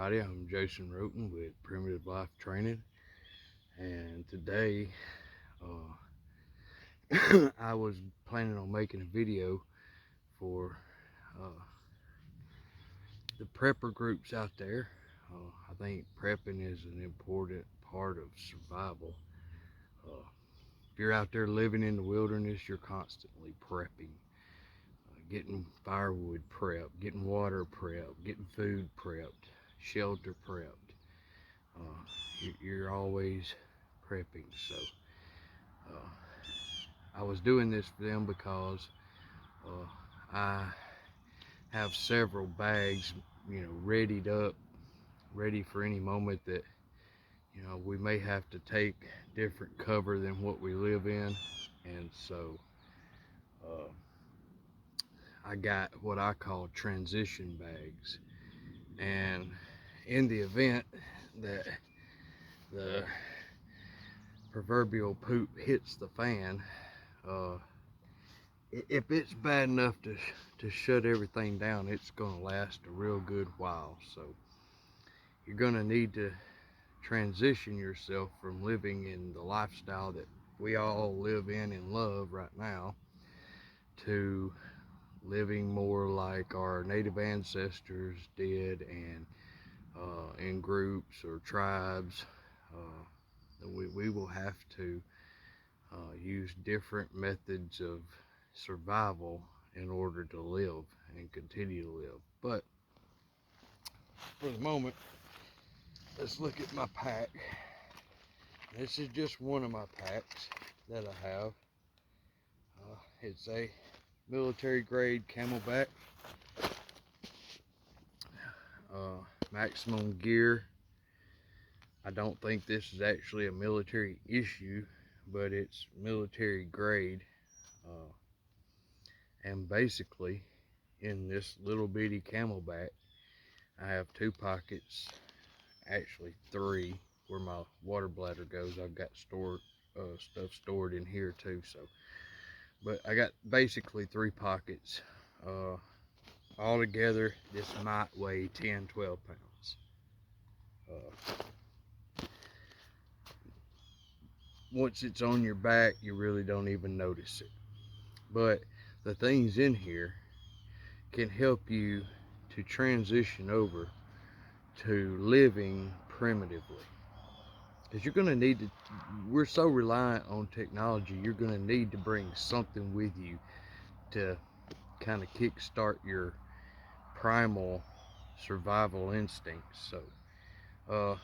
everybody, I'm Jason Roten with Primitive Life Training, and today I was planning on making a video for the prepper groups out there. I think prepping is an important part of survival. If you're out there living in the wilderness, you're constantly prepping. Getting firewood prepped, getting water prepped, getting food prepped, shelter prepped. You're always prepping. So I was doing this for them because I have several bags, readied up, ready for any moment that we may have to take different cover than what we live in. And so I got what I call transition bags, and in the event that the proverbial poop hits the fan, if it's bad enough to shut everything down, it's going to last a real good while. So you're going to need to transition yourself from living in the lifestyle that we all live in and love right now to living more like our native ancestors did, and in groups or tribes. We will have to use different methods of survival in order to live and continue to live. But for the moment, let's look at my pack. This is just one of my packs that I have. It's a military grade camelback, maximum gear. I don't think this is actually a military issue, but it's military grade. And basically, in this little bitty camelback, I have two pockets, actually three, where my water bladder goes. I've got stuff stored in here too. So, but I got basically three pockets. All together, this might weigh 10-12 pounds. Once it's on your back, you really don't even notice it. But the things in here can help you to transition over to living primitively. Because you're going to need to, we're so reliant on technology, you're going to need to bring something with you to kind of kickstart your primal survival instincts. So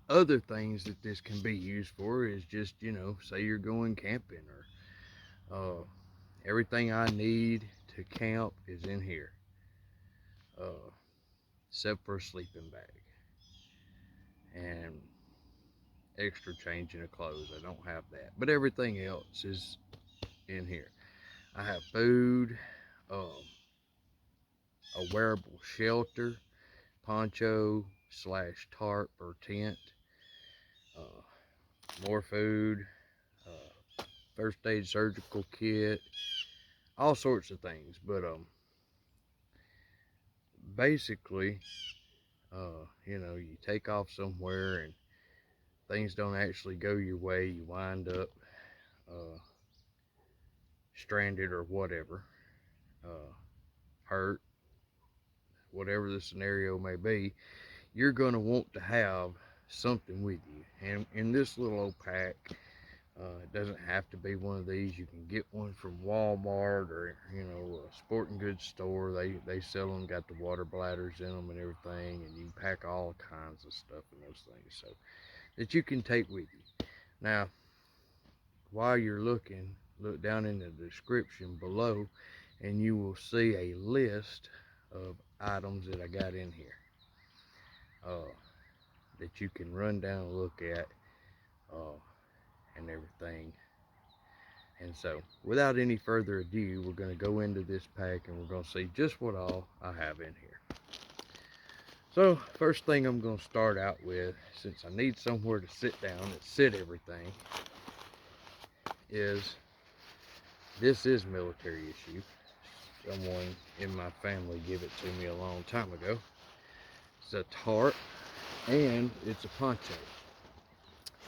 other things that this can be used for is just, say you're going camping, or everything I need to camp is in here, except for a sleeping bag and extra changing of clothes. I don't have that, but everything else is in here. I have food, a wearable shelter, poncho slash tarp or tent, more food, first aid surgical kit, all sorts of things. But basically, you take off somewhere and things don't actually go your way, you wind up stranded or whatever, hurt, whatever the scenario may be, you're going to want to have something with you. And in this little old pack, it doesn't have to be one of these. You can get one from Walmart or a sporting goods store. They sell them, got the water bladders in them and everything, and you can pack all kinds of stuff in those things so that you can take with you. Now, while you're looking, look down in the description below and you will see a list of items that I got in here that you can run down and look at and everything. And so, without any further ado, we're going to go into this pack and we're going to see just what all I have in here. So, first thing I'm going to start out with, since I need somewhere to sit down and sit everything, is this is military issue. Someone in my family gave it to me a long time ago. It's a tarp and it's a poncho.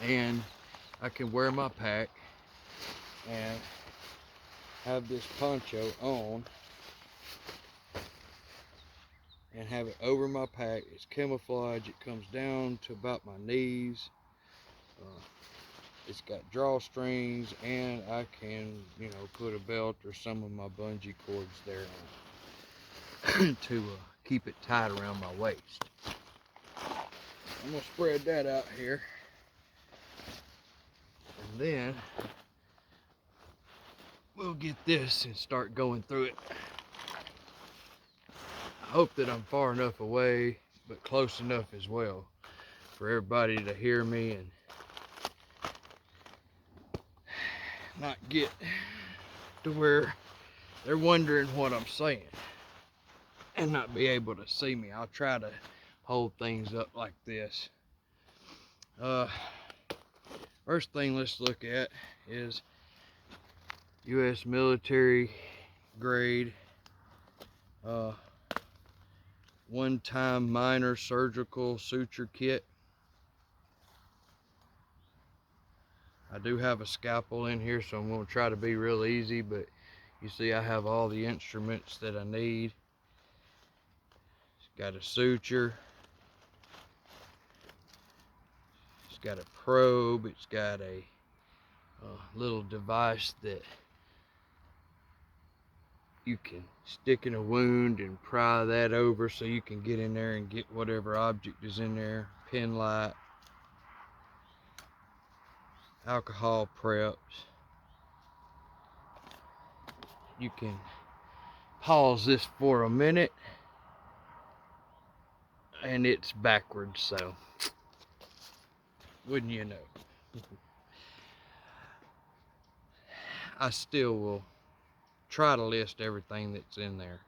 And I can wear my pack and have this poncho on and have it over my pack. It's camouflage. It comes down to about my knees. It's got drawstrings, and I can, you know, put a belt or some of my bungee cords there to keep it tied around my waist. I'm gonna spread that out here, and then we'll get this and start going through it. I hope that I'm far enough away, but close enough as well for everybody to hear me and not get to where they're wondering what I'm saying and not be able to see me. I'll try to hold things up like this. First thing let's look at is U.S. military grade one-time minor surgical suture kit. I do have a scalpel in here, so I'm going to try to be real easy, but you see I have all the instruments that I need. It's got a suture. It's got a probe. It's got a little device that you can stick in a wound and pry that over so you can get in there and get whatever object is in there. Pen light. Alcohol preps. You can pause this for a minute and it's backwards, so wouldn't you know. I still will try to list everything that's in there.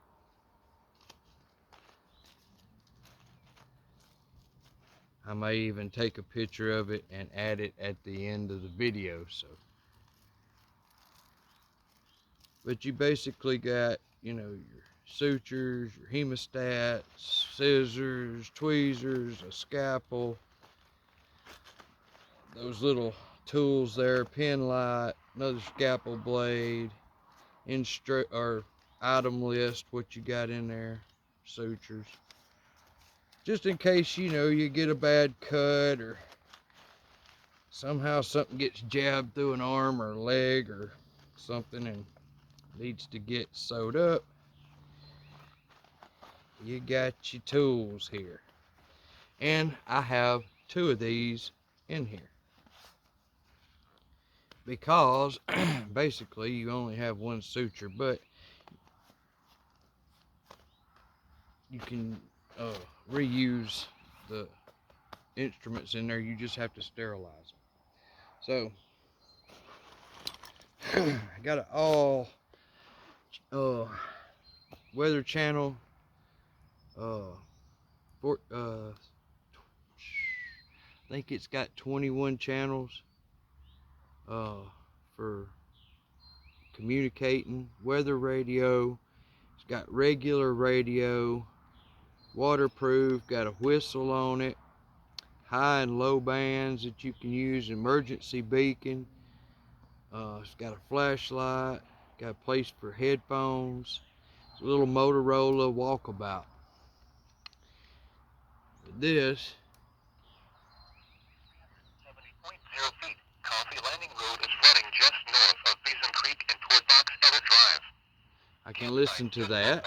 I may even take a picture of it and add it at the end of the video. So, but you basically got, you know, your sutures, your hemostats, scissors, tweezers, a scalpel, those little tools there, pen light, another scalpel blade, or item list, what you got in there, sutures. Just in case, you know, you get a bad cut or somehow something gets jabbed through an arm or leg or something and needs to get sewed up. You got your tools here. And I have 2 of these in here. Because basically you only have 1 suture, but you can reuse the instruments in there. You just have to sterilize them. So I got it all weather channel I think it's got 21 channels for communicating. Weather radio, it's got regular radio, waterproof, got a whistle on it, high and low bands that you can use, emergency beacon, it's got a flashlight, got a place for headphones, it's a little Motorola walkabout. This 70.0 feet. Coffee Landing Road is running just north of Beeson Creek and toward Box Elder Drive. I can listen to that.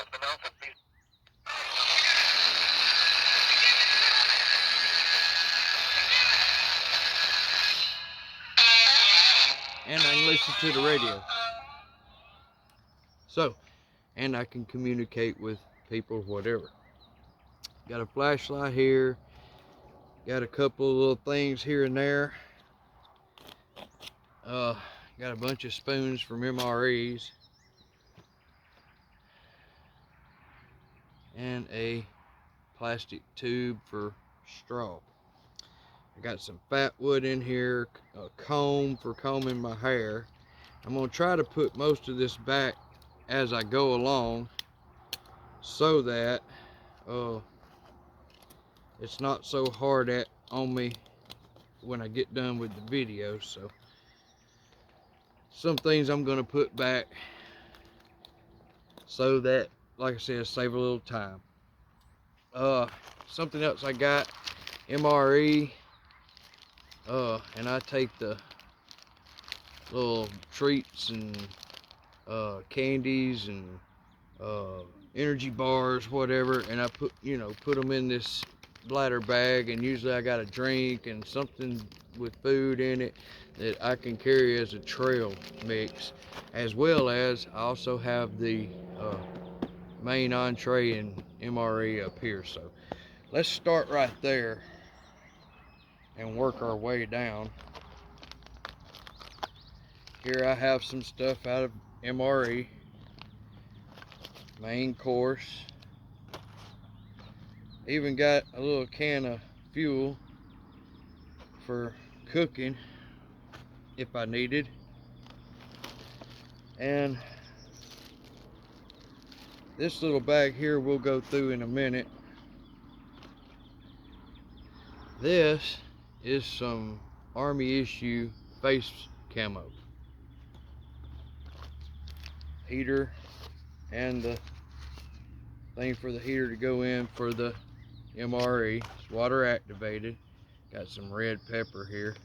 And I can listen to the radio. So, and I can communicate with people, whatever. Got a flashlight here. Got a couple of little things here and there. Got a bunch of spoons from MREs. And a plastic tube for straw. I got some Fatwood in here, a comb for combing my hair. I'm going to try to put most of this back as I go along. so that it's not so hard on me when I get done with the video. So some things I'm gonna put back so that, like I said, save a little time. Something else I got, MRE, and I take the little treats and candies and energy bars, whatever, and I put them in this bladder bag, and usually I got a drink and something with food in it that I can carry as a trail mix, as well as I also have the main entree and MRE up here. So let's start right there and work our way down. Here I have some stuff out of MRE, main course. Even got a little can of fuel for cooking if I needed. And this little bag here we'll go through in a minute. This is some Army issue face camo. Heater and the thing for the heater to go in for the MRE. It's water activated. Got some red pepper here.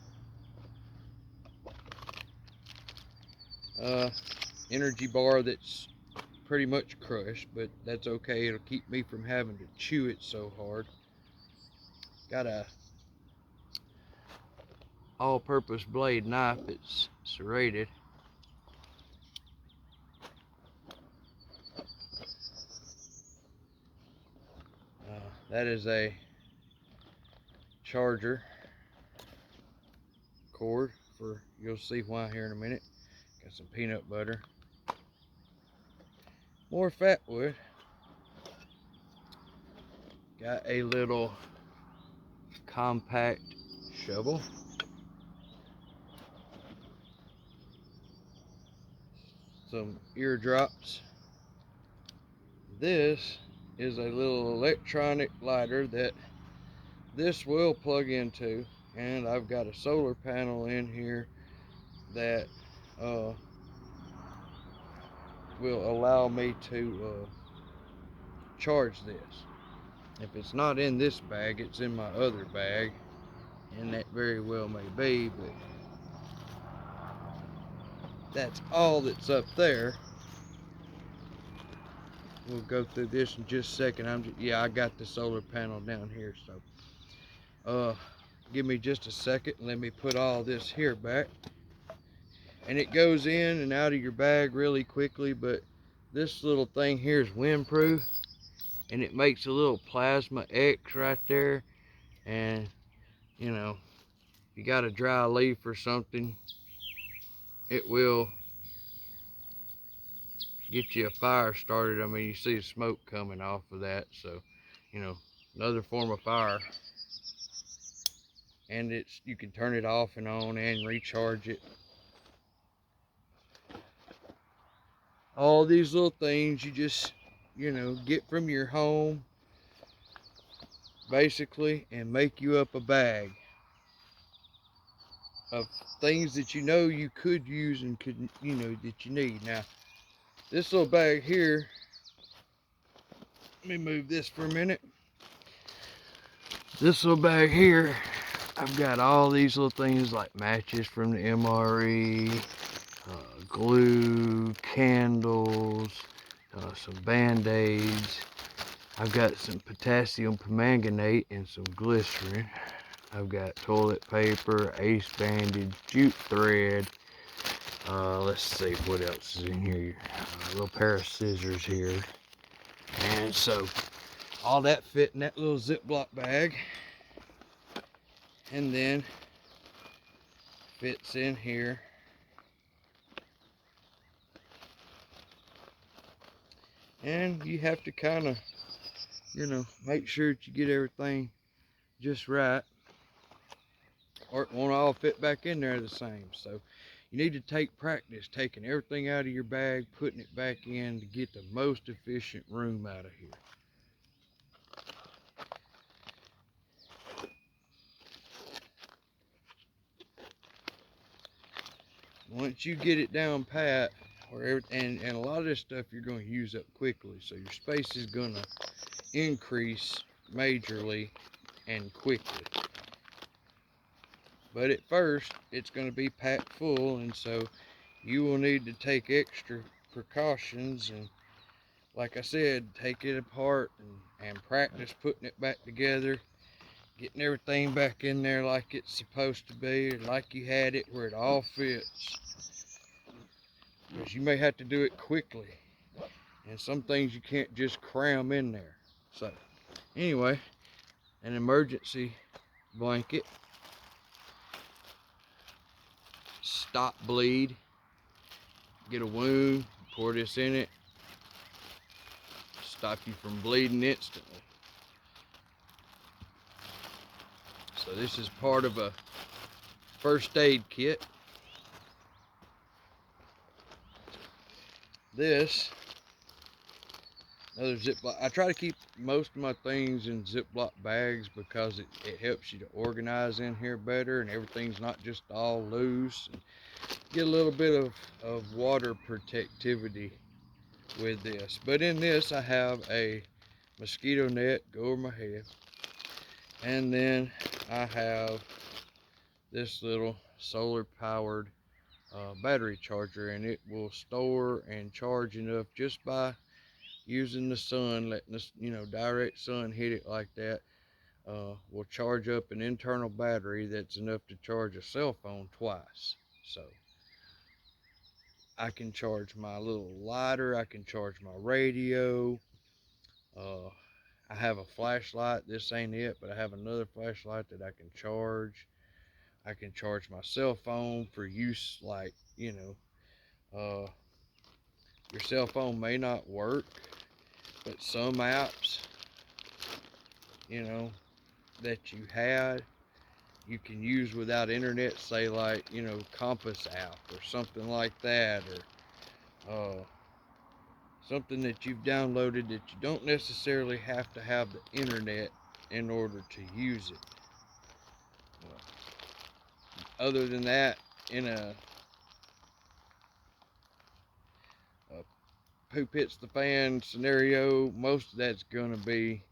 Energy bar that's pretty much crushed, but that's okay. It'll keep me from having to chew it so hard. Got a all-purpose blade knife. It's serrated. That is a charger cord for, you'll see why here in a minute. Got some peanut butter. More Fatwood. Got a little compact shovel. Some eardrops. This is a little electronic lighter that this will plug into, and I've got a solar panel in here that will allow me to charge this. If it's not in this bag, it's in my other bag, and that very well may be, but that's all that's up there. We'll go through this in just a second. Yeah, I got the solar panel down here, so give me just a second and let me put all this here back. And it goes in and out of your bag really quickly, but this little thing here is windproof, and it makes a little plasma X right there. And you know, if you got a dry leaf or something, it will get you a fire started. I mean, you see the smoke coming off of that, so you know, another form of fire. And you can turn it off and on and recharge it. All these little things you just, get from your home basically, and make you up a bag of things that you could use and that you need. Now this little bag here, let me move this for a minute. This little bag here, I've got all these little things like matches from the MRE, glue, candles, some Bandages. I've got some potassium permanganate and some glycerin. I've got toilet paper, ace bandage, jute thread. Let's see what else is in here. A little pair of scissors here. And so all that fit in that little Ziploc bag. And then fits in here. And you have to kind of, make sure that you get everything just right, or it won't all fit back in there the same. So you need to take practice taking everything out of your bag, putting it back in to get the most efficient room out of here. Once you get it down pat, and a lot of this stuff you're going to use up quickly, so your space is going to increase majorly and quickly. But at first, it's going to be packed full, and so you will need to take extra precautions, and like I said, take it apart and practice putting it back together, getting everything back in there like it's supposed to be, or like you had it where it all fits. Because you may have to do it quickly, and some things you can't just cram in there. So anyway, an emergency blanket, stop bleed, get a wound, pour this in it, stop you from bleeding instantly. So this is part of a first aid kit. This, another Ziploc. I try to keep most of my things in Ziploc bags because it helps you to organize in here better, and everything's not just all loose. And get a little bit of water protectivity with this. But in this I have a mosquito net, go over my head. And then I have this little solar powered battery charger, and it will store and charge enough just by using the sun, letting this, direct sun hit it like that, will charge up an internal battery that's enough to charge a cell phone twice. So I can charge my little lighter, I can charge my radio. I have a flashlight. This ain't it, but I have another flashlight that I can charge. I can charge my cell phone for use, like, your cell phone may not work, but some apps, that you had, you can use without internet, say like, Compass app or something like that, or something that you've downloaded that you don't necessarily have to have the internet in order to use it. Other than that, in a poop hits the fan scenario, most of that's going to be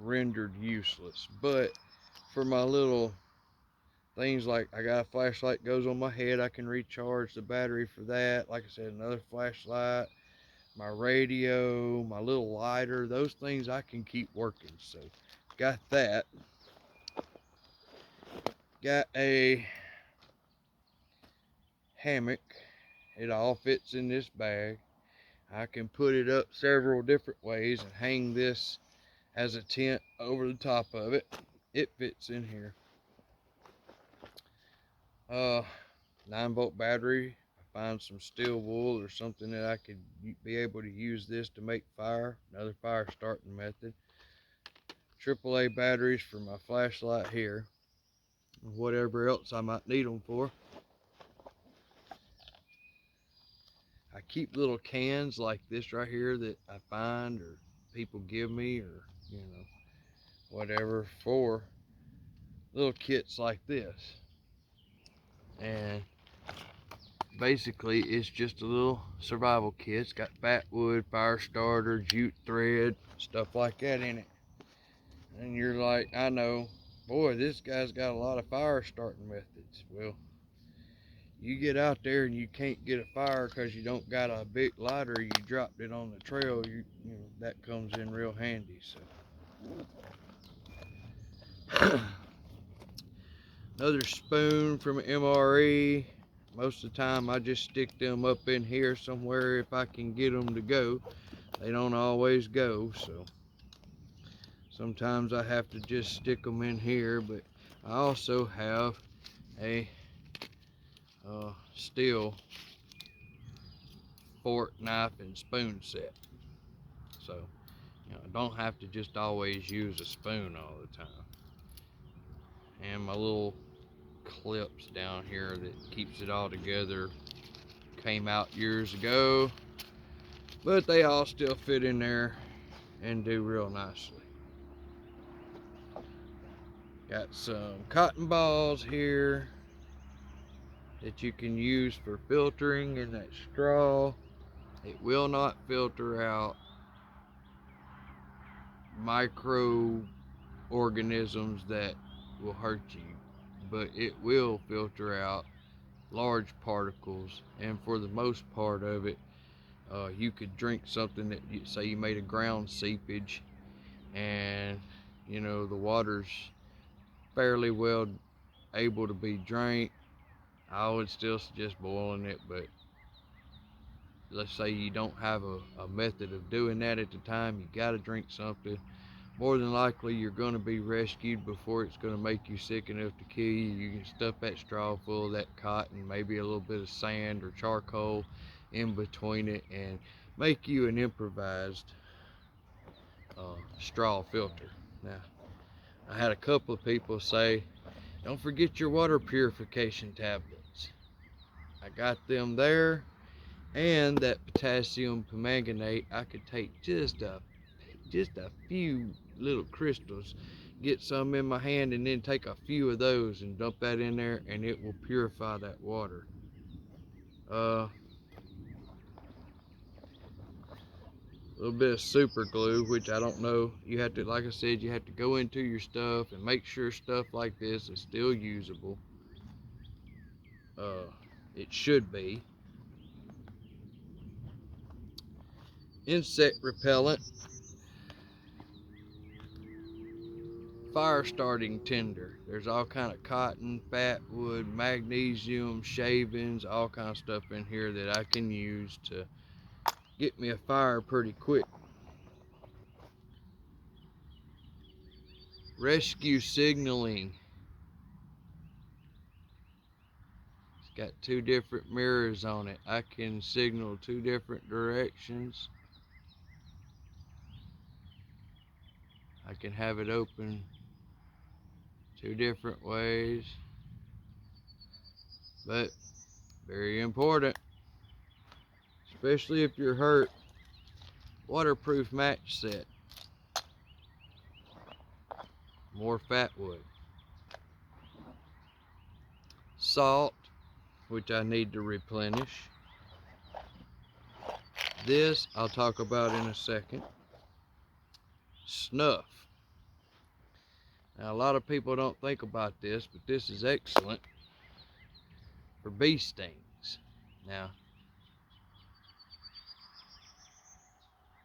rendered useless. But for my little things, like I got a flashlight goes on my head, I can recharge the battery for that. Like I said, another flashlight, my radio, my little lighter, those things I can keep working. So got that. Got a hammock. It all fits in this bag. I can put it up several different ways and hang this as a tent over the top of it. It fits in here. 9-volt battery. I find some steel wool or something that I could be able to use this to make fire. Another fire starting method. AAA batteries for my flashlight here. Whatever else I might need them for. I keep little cans like this right here that I find or people give me, or whatever, for little kits like this. And basically it's just a little survival kit. It's got Fatwood, fire starter, Jute thread, stuff like that in it. And you're like, I know, boy, this guy's got a lot of fire starting methods. Well, you get out there and you can't get a fire because you don't got a big lighter, you dropped it on the trail, that comes in real handy. So another spoon from an MRE. Most of the time I just stick them up in here somewhere if I can get them to go. They don't always go, so sometimes I have to just stick them in here. But I also have a steel fork, knife, and spoon set. So I don't have to just always use a spoon all the time. And my little clips down here that keeps it all together. Came out years ago, but they all still fit in there and do real nicely. Got some cotton balls here that you can use for filtering in that straw. It will not filter out microorganisms that will hurt you, but it will filter out large particles, and for the most part of it, you could drink something that say you made a ground seepage, and you know the water's fairly well able to be drank. I would still suggest boiling it, but let's say you don't have a method of doing that at the time, you got to drink something. More than likely you're going to be rescued before it's going to make you sick enough to kill you. You can stuff that straw full of that cotton, maybe a little bit of sand or charcoal in between it, and make you an improvised straw filter. Now, I had a couple of people say, don't forget your water purification tablets. I got them there, and that potassium permanganate. I could take just a few little crystals, get some in my hand, and then take a few of those and dump that in there, and it will purify that water. A little bit of super glue, which I don't know, you have to, like I said, you have to go into your stuff and make sure stuff like this is still usable. It should be. Insect repellent, fire starting tinder. There's all kind of cotton, fatwood, magnesium, shavings, all kind of stuff in here that I can use to get me a fire pretty quick. Rescue signaling. It's got two different mirrors on it. I can signal two different directions. I can have it open two different ways, but very important, especially if you're hurt. Waterproof match set, more fatwood, salt, which I need to replenish. This I'll talk about in a second. Snuff. Now, a lot of people don't think about this, but this is excellent for bee stings. Now,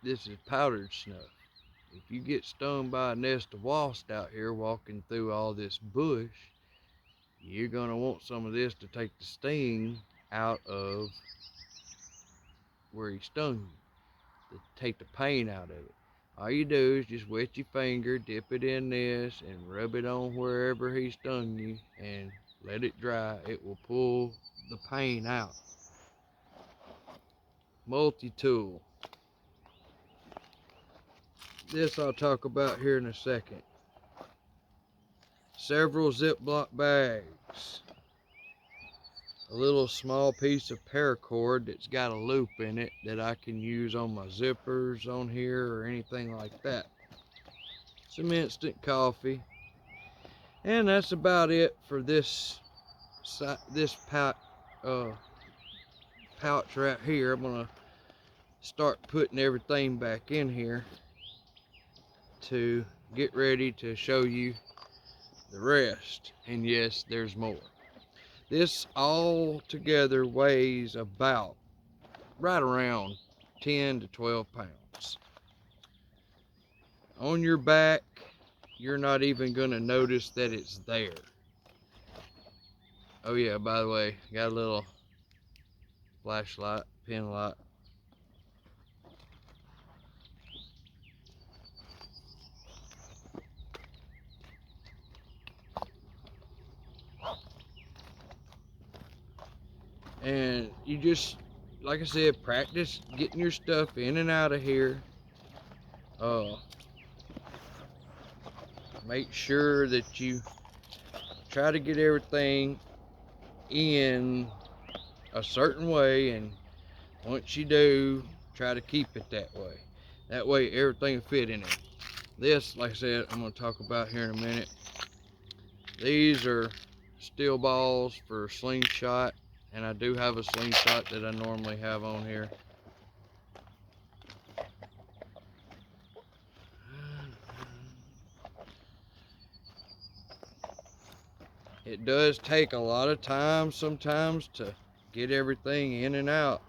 this is powdered snuff. If you get stung by a nest of wasps out here walking through all this bush, you're gonna want some of this to take the sting out of where he stung you, to take the pain out of it. All you do is just wet your finger, dip it in this, and rub it on wherever he stung you, and let it dry. It will pull the pain out. Multi-tool. This I'll talk about here in a second. Several Ziploc bags. A little small piece of paracord that's got a loop in it that I can use on my zippers on here or anything like that. Some instant coffee. And that's about it for this pouch right here. I'm gonna start putting everything back in here to get ready to show you the rest. And yes, there's more. This all together weighs about right around 10 to 12 pounds. On your back, you're not even gonna notice that it's there. Oh yeah, by the way, got a little flashlight, pin light. And you just, like I said, practice getting your stuff in and out of here. Make sure that you try to get everything in a certain way, and once you do, try to keep it that way. That way everything will fit in it. This, like I said, I'm going to talk about here in a minute. These are steel balls for slingshot, and I do have a slingshot that I normally have on here. It does take a lot of time sometimes to get everything in and out.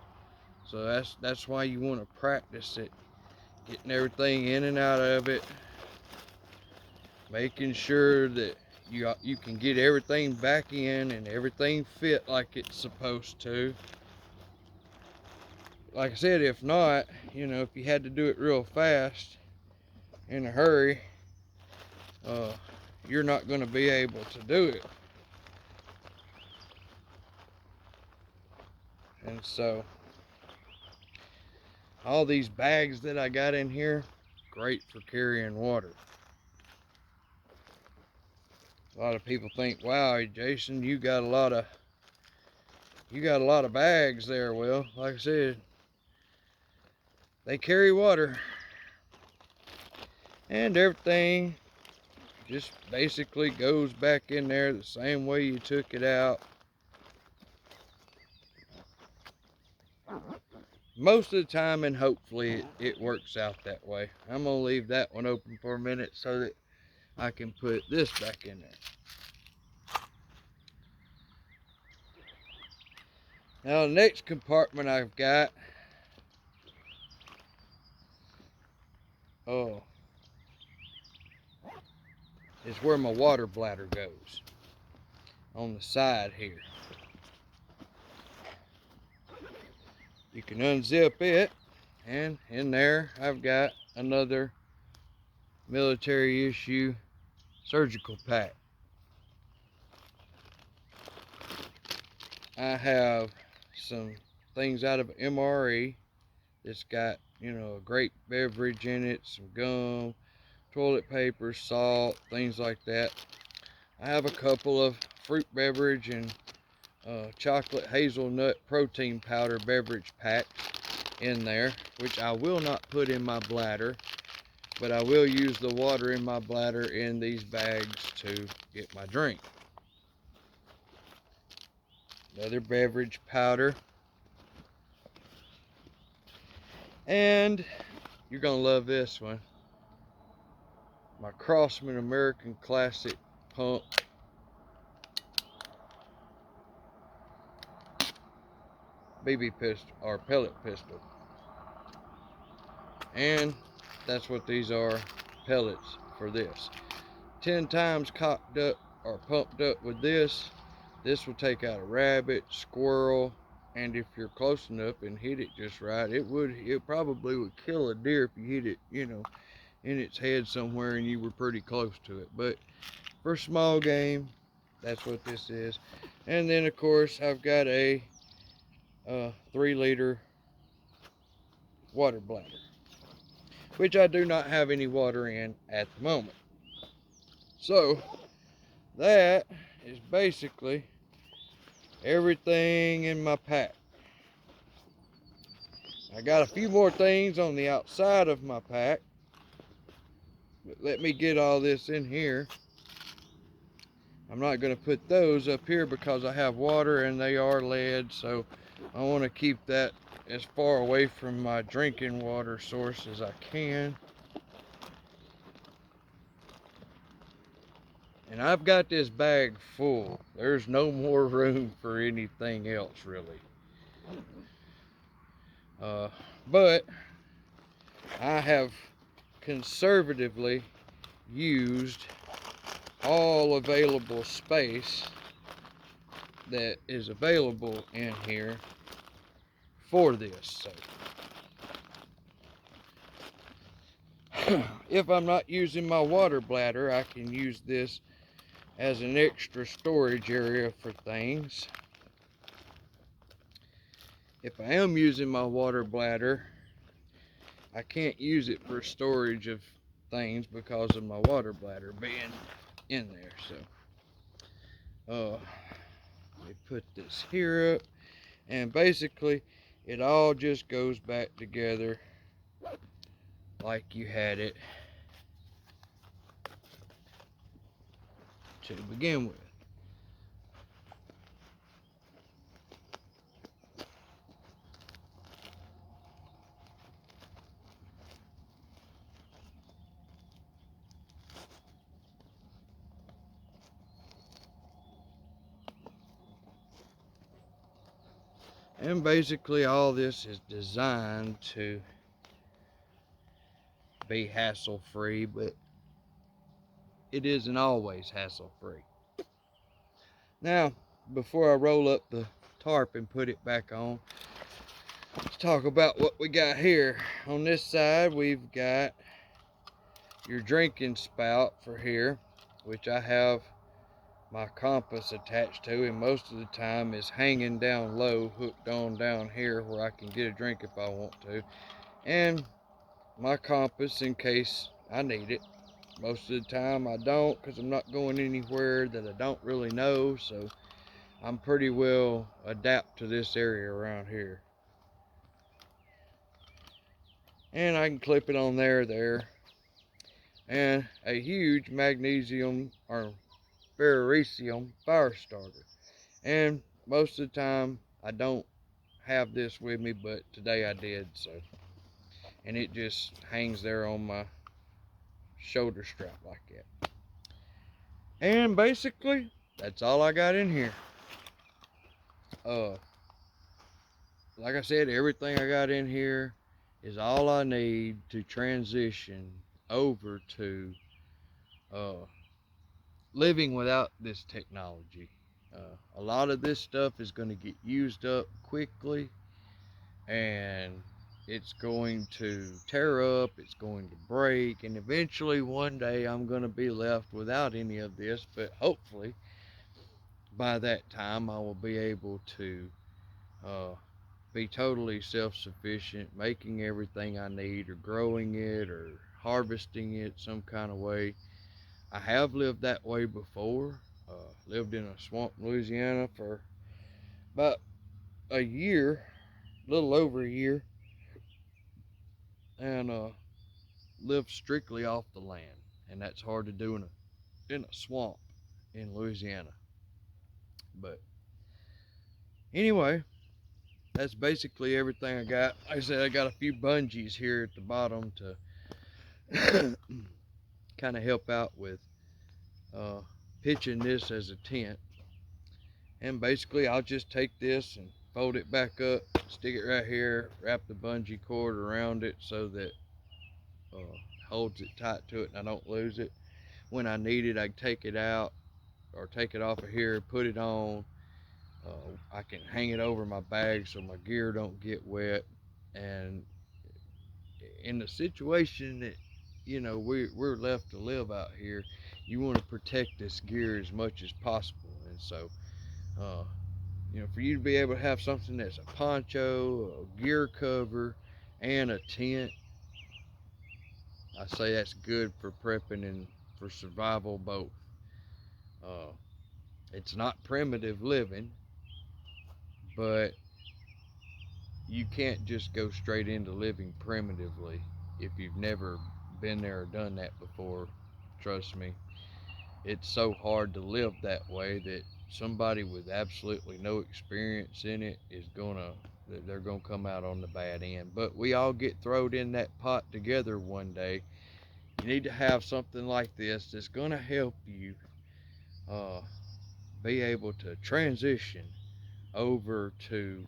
So that's why you want to practice it. Getting everything in and out of it. Making sure that you can get everything back in and everything fit like it's supposed to. Like I said, if not, you know, if you had to do it real fast in a hurry, you're not going to be able to do it. And so all these bags that I got in here, great for carrying water. A lot of people think, wow, Jason, you got a lot of bags there. Well, like I said, they carry water, and everything just basically goes back in there the same way you took it out. Most of the time, and hopefully it works out that way. I'm gonna leave that one open for a minute so that I can put this back in there. Now the next compartment I've got, is where my water bladder goes, on the side here. You can unzip it, and in there I've got another military issue surgical pack. I have some things out of MRE that's got, you know, a great beverage in it, some gum, toilet paper, salt, things like that. I have a couple of fruit beverage and chocolate hazelnut protein powder beverage packs in there, which I will not put in my bladder, but I will use the water in my bladder in these bags to get my drink. Another beverage powder. And you're gonna love this one. My Crosman American Classic pump. BB pistol, or pellet pistol. And that's what these are, pellets for this. 10 times cocked up or pumped up with this. This will take out a rabbit, squirrel, and if you're close enough and hit it just right, it probably would kill a deer if you hit it, you know, in its head somewhere and you were pretty close to it. But for small game, that's what this is. And then of course I've got a 3-liter water bladder, which I do not have any water in at the moment. So that is basically everything in my pack. I got a few more things on the outside of my pack, but let me get all this in here. I'm not going to put those up here because I have water and they are lead, so I want to keep that as far away from my drinking water source as I can. And I've got this bag full. There's no more room for anything else, really. But I have conservatively used all available space that is available in here for this. So if I'm not using my water bladder, I can use this as an extra storage area for things. If I am using my water bladder, I can't use it for storage of things because of my water bladder being in there. So Let me put this here up, and basically it all just goes back together like you had it to begin with. And basically all this is designed to be hassle-free, but it isn't always hassle-free. Now, before I roll up the tarp and put it back on, let's talk about what we got here. On this side, we've got your drinking spout for here, which I have my compass attached to, and most of the time is hanging down low, hooked on down here where I can get a drink if I want to, and my compass in case I need it. Most of the time I don't, because I'm not going anywhere that I don't really know, so I'm pretty well adapt to this area around here. And I can clip it on there, and a huge magnesium or ferricium fire starter. And most of the time I don't have this with me, but today I did, so. And it just hangs there on my shoulder strap like that. And basically that's all I got in here. Like I said, everything I got in here is all I need to transition over to living without this technology. A lot of this stuff is going to get used up quickly, and it's going to tear up, it's going to break, and eventually one day I'm going to be left without any of this. But hopefully by that time I will be able to be totally self-sufficient, making everything I need, or growing it, or harvesting it some kind of way. I have lived that way before. Lived in a swamp in Louisiana for about a year, a little over a year, and lived strictly off the land, and that's hard to do in a swamp in Louisiana. But anyway, that's basically everything I got. Like I said, I got a few bungees here at the bottom to kind of help out with pitching this as a tent. And basically I'll just take this and fold it back up, stick it right here, wrap the bungee cord around it so that holds it tight to it and I don't lose it. When I need it, I can take it out or take it off of here, put it on. I can hang it over my bag so my gear don't get wet. And in the situation that we're left to live out here, you want to protect this gear as much as possible. And so for you to be able to have something that's a poncho, a gear cover, and a tent, I say that's good for prepping and for survival both. It's not primitive living, but you can't just go straight into living primitively if you've never been there or done that before. Trust me, it's so hard to live that way that somebody with absolutely no experience in it they're gonna come out on the bad end. But we all get thrown in that pot together one day. You need to have something like this that's gonna help you be able to transition over to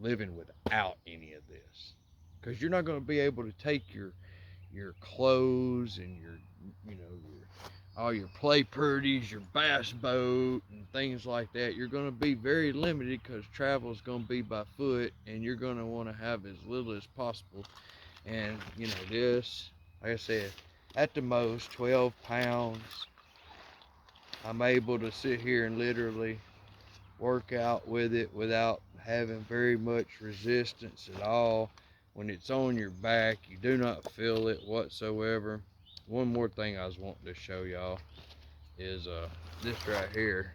living without any of this, because you're not going to be able to take your clothes and all your play purdies, your bass boat and things like that. You're going to be very limited because travel is going to be by foot, and you're going to want to have as little as possible. And this, like I said, at the most 12 pounds. I'm able to sit here and literally work out with it without having very much resistance at all. When it's on your back, you do not feel it whatsoever. One more thing I was wanting to show y'all. is this right here.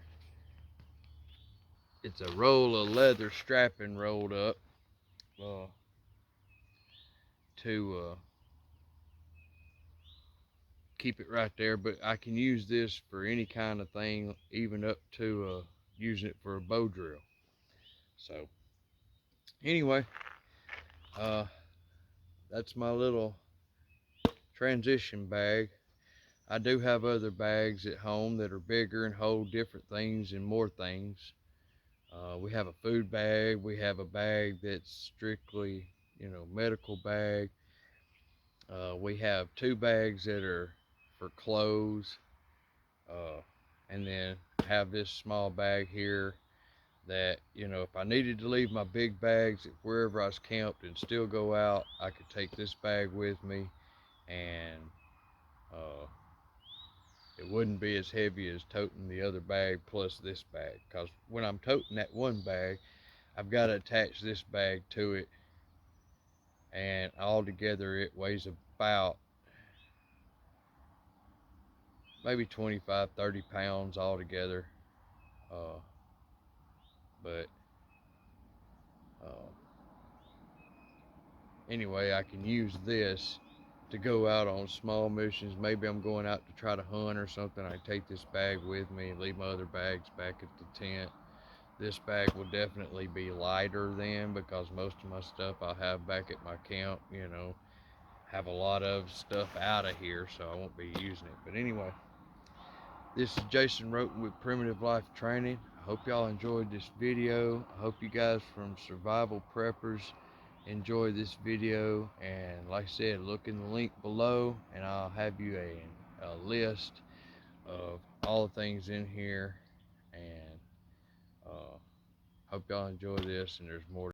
It's a roll of leather strapping rolled up to keep it right there, but I can use this for any kind of thing, even up to using it for a bow drill. So anyway, that's my little transition bag. I do have other bags at home that are bigger and hold different things and more things. We have a food bag. We have a bag that's strictly, medical bag. We have two bags that are for clothes. And then have this small bag here that, if I needed to leave my big bags wherever I was camped and still go out, I could take this bag with me, and it wouldn't be as heavy as toting the other bag plus this bag, because when I'm toting that one bag, I've got to attach this bag to it, and altogether it weighs about maybe 25-30 pounds altogether. But anyway, I can use this to go out on small missions. Maybe I'm going out to try to hunt or something. I take this bag with me and leave my other bags back at the tent. This bag will definitely be lighter then, because most of my stuff I'll have back at my camp, have a lot of stuff out of here, so I won't be using it. But anyway, this is Jason Roten with Primitive Life Training. I hope y'all enjoyed this video. I hope you guys from Survival Preppers enjoy this video, and like I said, look in the link below and I'll have you a list of all the things in here, and hope y'all enjoy this, and there's more